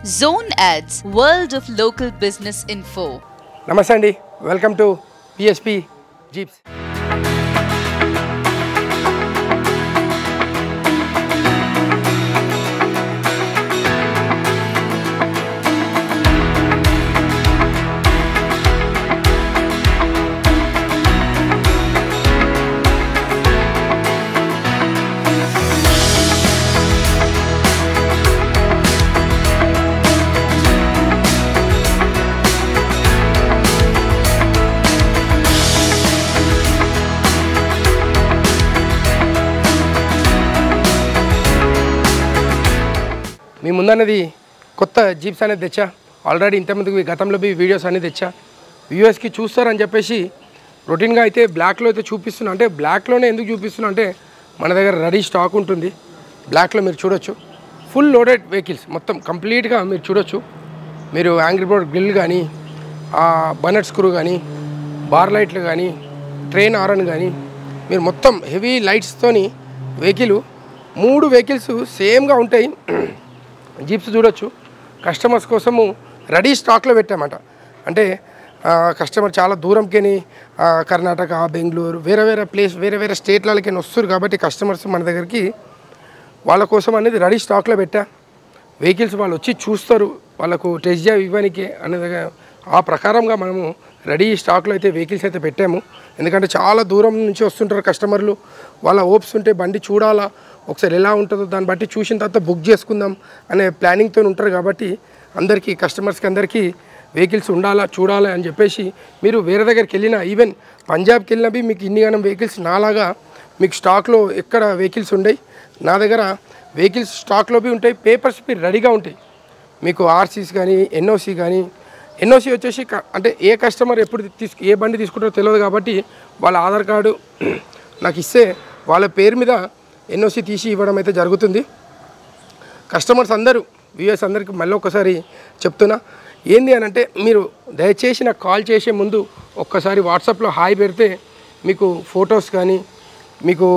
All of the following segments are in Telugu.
Zone Ads, World of Local Business Info. Namaste andi, welcome to PSP Jeeps. మీ ముందన్నది కొత్త జీప్స్ అనేది తెచ్చా. ఆల్రెడీ ఇంతకుముందుకు గతంలో వీడియోస్ అనేది తెచ్చా. వ్యూవర్స్కి చూస్తారని చెప్పేసి రొటీన్గా అయితే బ్లాక్లో అయితే చూపిస్తున్నా. అంటే బ్లాక్లోనే ఎందుకు చూపిస్తున్నా అంటే మన దగ్గర రెడీ స్టాక్ ఉంటుంది. బ్లాక్లో మీరు చూడొచ్చు, ఫుల్ లోడెడ్ వెహికల్స్ మొత్తం కంప్లీట్గా మీరు చూడొచ్చు. మీరు యాంగ్రీ బర్డ్ గ్రిల్ కానీ, బనట్ స్క్రూ కానీ, బార్ లైట్లు కానీ, ట్రైన్ హారన్ కానీ, మీరు మొత్తం హెవీ లైట్స్తోని వెహికల్ 3 వెహికల్స్ సేమ్గా ఉంటాయి. జీప్స్ చూడొచ్చు. కస్టమర్స్ కోసము రెడీ స్టాక్లో పెట్టామట. అంటే కస్టమర్ చాలా దూరంకేని కర్ణాటక, బెంగళూరు, వేరే వేరే స్టేట్లకి వస్తారు కాబట్టి కస్టమర్స్ మన దగ్గరికి వాళ్ళ కోసం అనేది రెడీ స్టాక్లో పెట్టా. వెహికల్స్ వాళ్ళు వచ్చి చూస్తారు, వాళ్ళకు టెస్ట్ డ్రైవ్ ఇవ్వడానికి అనేది ఆ ప్రకారంగా మనము రెడీ స్టాక్లో అయితే వెహికల్స్ అయితే పెట్టాము. ఎందుకంటే చాలా దూరం నుంచి వస్తుంటారు కస్టమర్లు. వాళ్ళ హోప్స్ ఉంటే బండి చూడాలా, ఒకసారి ఎలా ఉంటుందో దాన్ని బట్టి చూసిన తర్వాత బుక్ చేసుకుందాం అనే ప్లానింగ్తో ఉంటారు. కాబట్టి అందరికీ కస్టమర్స్కి అందరికీ వెహికల్స్ ఉండాలా, చూడాలా అని చెప్పేసి మీరు వేరే దగ్గరికి వెళ్ళినా, ఈవెన్ పంజాబ్కి వెళ్ళినవి మీకు ఇన్నిగానం వెహికల్స్ నాలాగా మీకు స్టాక్లో ఎక్కడ వెహికల్స్ ఉండయి. నా దగ్గర వెహికల్స్ స్టాక్లో ఉంటాయి, పేపర్స్ రెడీగా ఉంటాయి. మీకు ఆర్సీస్ కానీ, ఎన్ఓసి కానీ. ఎన్ఓసి వచ్చేసి అంటే ఏ కస్టమర్ ఎప్పుడు ఏ బండి తీసుకుంటారో తెలియదు కాబట్టి వాళ్ళ ఆధార్ కార్డు నాకు ఇస్తే వాళ్ళ పేరు మీద ఎన్ఓసి తీసి ఇవ్వడం అయితే జరుగుతుంది. కస్టమర్స్ అందరూ వ్యూయర్స్ అందరికీ మళ్ళీ ఒకసారి చెప్తున్నా, ఏంది అని అంటే మీరు దయచేసి నాకు కాల్ చేసే ముందు ఒక్కసారి వాట్సాప్లో హాయ్ పెడితే మీకు ఫొటోస్ కానీ, మీకు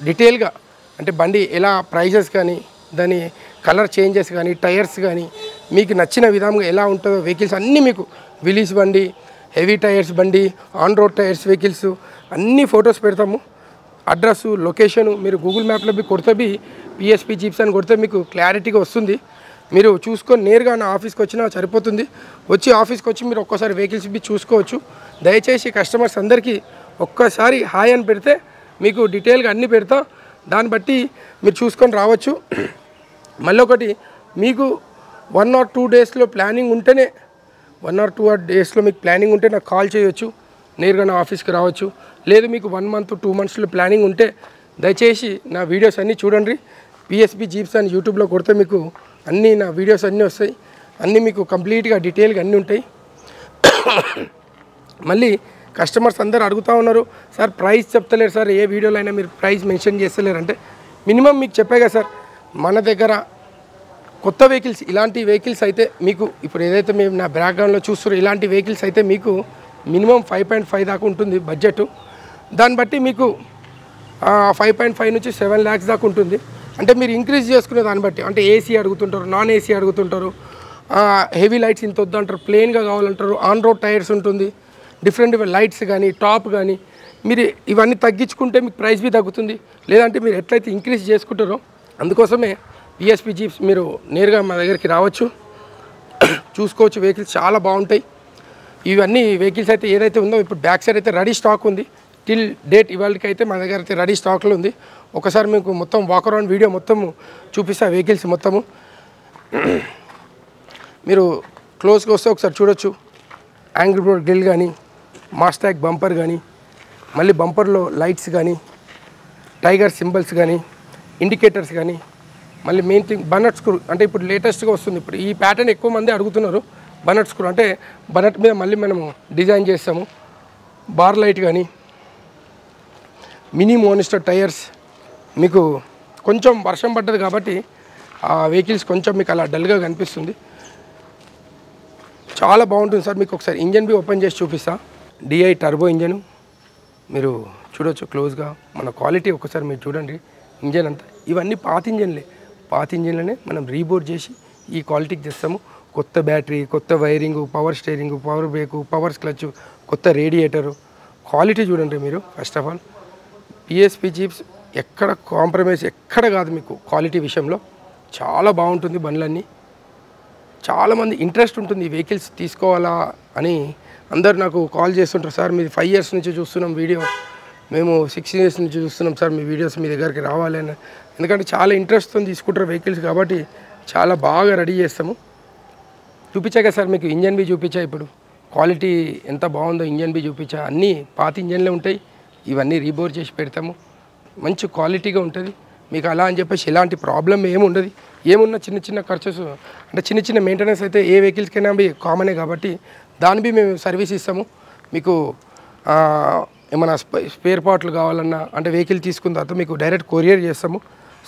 డీటెయిల్గా అంటే బండి ఎలా ప్రైజెస్ కానీ, దాని కలర్ చేంజెస్ కానీ, టైర్స్ కానీ మీకు నచ్చిన విధంగా ఎలా ఉంటుందో వెహికల్స్ అన్నీ మీకు విలీస్ బండి, హెవీ టైర్స్ బండి, ఆన్ రోడ్ టైర్స్ వెహికల్స్ అన్నీ ఫొటోస్ పెడతాము. అడ్రస్సు, లొకేషను మీరు గూగుల్ మ్యాప్లో కొడితే పిఎస్పి జీప్స్ అని కొడితే మీకు క్లారిటీగా వస్తుంది. మీరు చూసుకొని నేరుగా నా ఆఫీస్కి వచ్చినా సరిపోతుంది. వచ్చి ఆఫీస్కి వచ్చి మీరు ఒక్కసారి వెహికల్స్ చూసుకోవచ్చు. దయచేసి కస్టమర్స్ అందరికీ ఒక్కసారి హాయ్ అని పెడితే మీకు డీటెయిల్గా అన్నీ పెడతా, దాన్ని బట్టి మీరు చూసుకొని రావచ్చు. మళ్ళీ ఒకటి, మీకు 1 or 2 డేస్లో ప్లానింగ్ ఉంటేనే 1 or 2 డేస్లో మీకు ప్లానింగ్ ఉంటే నాకు కాల్ చేయొచ్చు, నేరుగా నా ఆఫీస్కి రావచ్చు. లేదు మీకు 1 month 2 monthsలో ప్లానింగ్ ఉంటే దయచేసి నా వీడియోస్ అన్నీ చూడండి. పిఎస్పి జీప్స్ అని యూట్యూబ్లో కొడితే మీకు అన్నీ నా వీడియోస్ అన్నీ వస్తాయి. అన్నీ మీకు కంప్లీట్గా డీటెయిల్గా అన్నీ ఉంటాయి. మళ్ళీ కస్టమర్స్ అందరూ అడుగుతూ ఉన్నారు, సార్ ప్రైస్ చెప్తలేరు సార్, ఏ వీడియోలో అయినా మీరు ప్రైస్ మెన్షన్ చేస్తలేరు అంటే మినిమం మీకు చెప్పే కదా సార్, మన దగ్గర కొత్త వెహికల్స్ ఇలాంటి వెహికల్స్ అయితే మీకు ఇప్పుడు ఏదైతే మేము నా బ్యాక్గ్రౌండ్లో చూస్తారో ఇలాంటి వెహికల్స్ అయితే మీకు మినిమం 5.5 దాకా ఉంటుంది బడ్జెట్. దాన్ని బట్టి మీకు 5.5 నుంచి 7 lakhs దాకా ఉంటుంది. అంటే మీరు ఇంక్రీజ్ చేసుకునే దాన్ని బట్టి, అంటే ఏసీ అడుగుతుంటారు, నాన్ ఏసీ అడుగుతుంటారు, హెవీ లైట్స్ ఇంత వద్దంటారు, ప్లెయిన్గా కావాలంటారు, ఆన్ రోడ్ టైర్స్ ఉంటుంది, డిఫరెంట్ లైట్స్ కానీ, టాప్ కానీ, మీరు ఇవన్నీ తగ్గించుకుంటే మీకు ప్రైస్ తగ్గుతుంది. లేదంటే మీరు ఎట్లయితే ఇంక్రీజ్ చేసుకుంటారో అందుకోసమే పిఎస్పి జీప్స్ మీరు నేరుగా మా దగ్గరికి రావచ్చు, చూసుకోవచ్చు. వెహికల్స్ చాలా బాగుంటాయి. ఇవన్నీ వెహికల్స్ అయితే ఏదైతే ఉందో ఇప్పుడు బ్యాక్ సైడ్ అయితే రెడీ స్టాక్ ఉంది. టిల్ డేట్ ఇవాళకి అయితే మన దగ్గర అయితే రెడీ స్టాక్లో ఉంది. ఒకసారి మీకు మొత్తం వాక్ అరౌండ్ వీడియో మొత్తం చూపిస్తా. వెహికల్స్ మొత్తము మీరు క్లోజ్గా వస్తే ఒకసారి చూడొచ్చు. యాంగ్రీ బర్డ్ గ్రిల్ కానీ, మాస్టాగ్ బంపర్ కానీ, మళ్ళీ బంపర్లో లైట్స్ కానీ, టైగర్ సింబల్స్ కానీ, ఇండికేటర్స్ కానీ, మళ్ళీ మెయిన్ థింగ్ బనట్ స్క్రూ. అంటే ఇప్పుడు లేటెస్ట్గా వస్తుంది, ఇప్పుడు ఈ ప్యాటర్న్ ఎక్కువ మంది అడుగుతున్నారు. బనట్ స్క్రూ అంటే బనట్ మీద మళ్ళీ మనము డిజైన్ చేస్తాము. బార్ లైట్ కానీ, మినీ మోనిస్టర్ టైర్స్. మీకు కొంచెం వర్షం పడ్డది కాబట్టి ఆ వెహికల్స్ కొంచెం మీకు అలా డల్గా కనిపిస్తుంది. చాలా బాగుంటుంది సార్. మీకు ఒకసారి ఇంజన్ ఓపెన్ చేసి చూపిస్తా. డిఐ టర్బో ఇంజను మీరు చూడొచ్చు క్లోజ్గా. మన క్వాలిటీ ఒకసారి మీరు చూడండి. ఇంజన్ అంతా ఇవన్నీ పాత ఇంజన్లే, పాత ఇంజన్లనే మనం రీబోర్డ్ చేసి ఈ క్వాలిటీకి తెస్తాము. కొత్త బ్యాటరీ, కొత్త wiring, power steering, power brake, power clutch, కొత్త రేడియేటరు, క్వాలిటీ చూడండి మీరు. First of all PSP jeeps ఎక్కడ కాంప్రమైజ్ ఎక్కడ కాదు మీకు క్వాలిటీ విషయంలో. చాలా బాగుంటుంది బండ్లన్నీ. చాలామంది ఇంట్రెస్ట్ ఉంటుంది ఈ వెహికల్స్ తీసుకోవాలా అని అందరు నాకు కాల్ చేస్తుంటారు. సార్ మీది 5 years నుంచి చూస్తున్నాం వీడియో, మేము 6 years నుంచి చూస్తున్నాం సార్ మీ వీడియోస్ మీ దగ్గరికి రావాలి అని. ఎందుకంటే చాలా ఇంట్రెస్ట్తో తీసుకుంటారు వెహికల్స్ కాబట్టి చాలా బాగా రెడీ చేస్తాము. చూపించాక సార్ మీకు ఇంజన్ బి చూపించా, ఇప్పుడు క్వాలిటీ ఎంత బాగుందో ఇంజన్ బి చూపించా. అన్నీ పాత ఇంజన్లే ఉంటాయి, ఇవన్నీ రీబోర్ చేసి పెడతాము. మంచి క్వాలిటీగా ఉంటుంది మీకు. అలా అని చెప్పేసి ఎలాంటి ప్రాబ్లం ఏముండదు. ఏమున్నా చిన్న చిన్న ఖర్చెస్ అంటే చిన్న చిన్న మెయింటెనెన్స్ అయితే ఏ వెహికల్స్కైనా బి కామనే కాబట్టి దాన్ని మేము సర్వీస్ ఇస్తాము. మీకు ఏమైనా స్పేర్ పార్ట్లు కావాలన్నా అంటే వెహికల్ తీసుకున్న తర్వాత మీకు డైరెక్ట్ కొరియర్ చేస్తాము,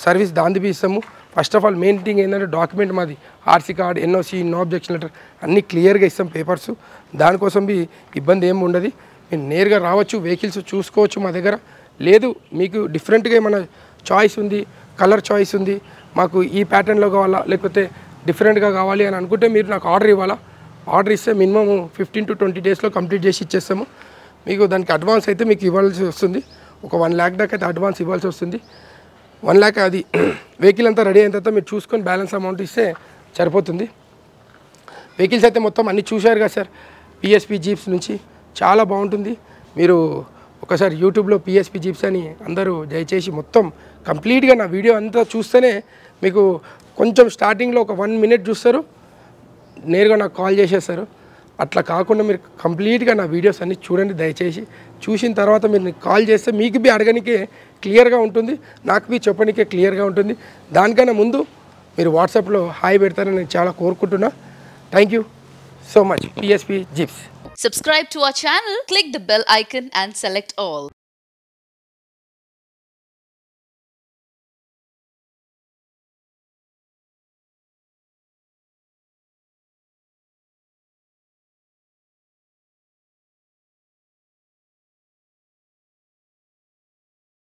సర్వీస్ దాన్ని బి ఇస్తాము. First of all main thing ఏంటంటే డాక్యుమెంట్ మాది RC card, NOC, no objection letter అన్నీ క్లియర్గా ఇస్తాం పేపర్స్. దానికోసం బి ఇబ్బంది ఏమి ఉండదు. మీరు నేరుగా రావచ్చు, వెహికల్స్ చూసుకోవచ్చు మా దగ్గర. లేదు మీకు డిఫరెంట్గా ఏమైనా చాయిస్ ఉంది, కలర్ చాయిస్ ఉంది, మాకు ఈ ప్యాటర్న్లో కావాలా లేకపోతే డిఫరెంట్గా కావాలి అని అనుకుంటే మీరు నాకు ఆర్డర్ ఇవ్వాలా. ఆర్డర్ ఇస్తే మినిమం 15 to 20 daysలో కంప్లీట్ చేసి ఇచ్చేస్తాము. మీకు దానికి అడ్వాన్స్ అయితే మీకు ఇవ్వాల్సి వస్తుంది. ఒక 1 lakh దాకా అయితే అడ్వాన్స్ ఇవ్వాల్సి వస్తుంది. 1 lakh అది వెహికల్ అంతా రెడీ అయిన తర్వాత మీరు చూసుకొని బ్యాలెన్స్ అమౌంట్ ఇస్తే సరిపోతుంది. వెహికల్స్ అయితే మొత్తం అన్నీ చూశారు కదా సార్. పిఎస్పి జీప్స్ నుంచి చాలా బాగుంటుంది. మీరు ఒకసారి యూట్యూబ్లో పిఎస్పి జీప్స్ అని అందరూ దయచేసి మొత్తం కంప్లీట్గా నా వీడియో అంతా చూస్తేనే మీకు కొంచెం స్టార్టింగ్లో ఒక 1 minute చూస్తారు, నేరుగా నాకు కాల్ చేసేస్తారు. అట్లా కాకుండా మీరు కంప్లీట్గా నా వీడియోస్ అన్నీ చూడండి దయచేసి. చూసిన తర్వాత మీరు కాల్ చేస్తే మీకు బి అడగనికే క్లియర్గా ఉంటుంది, నాకు బి చెప్పడానికే క్లియర్గా ఉంటుంది. దానికన్నా ముందు మీరు వాట్సాప్లో హాయ్ పెడతారని నేను చాలా కోరుకుంటున్నా. Thank you so much. PSP jeeps. Subscribe to our channel, click the bell icon and select all.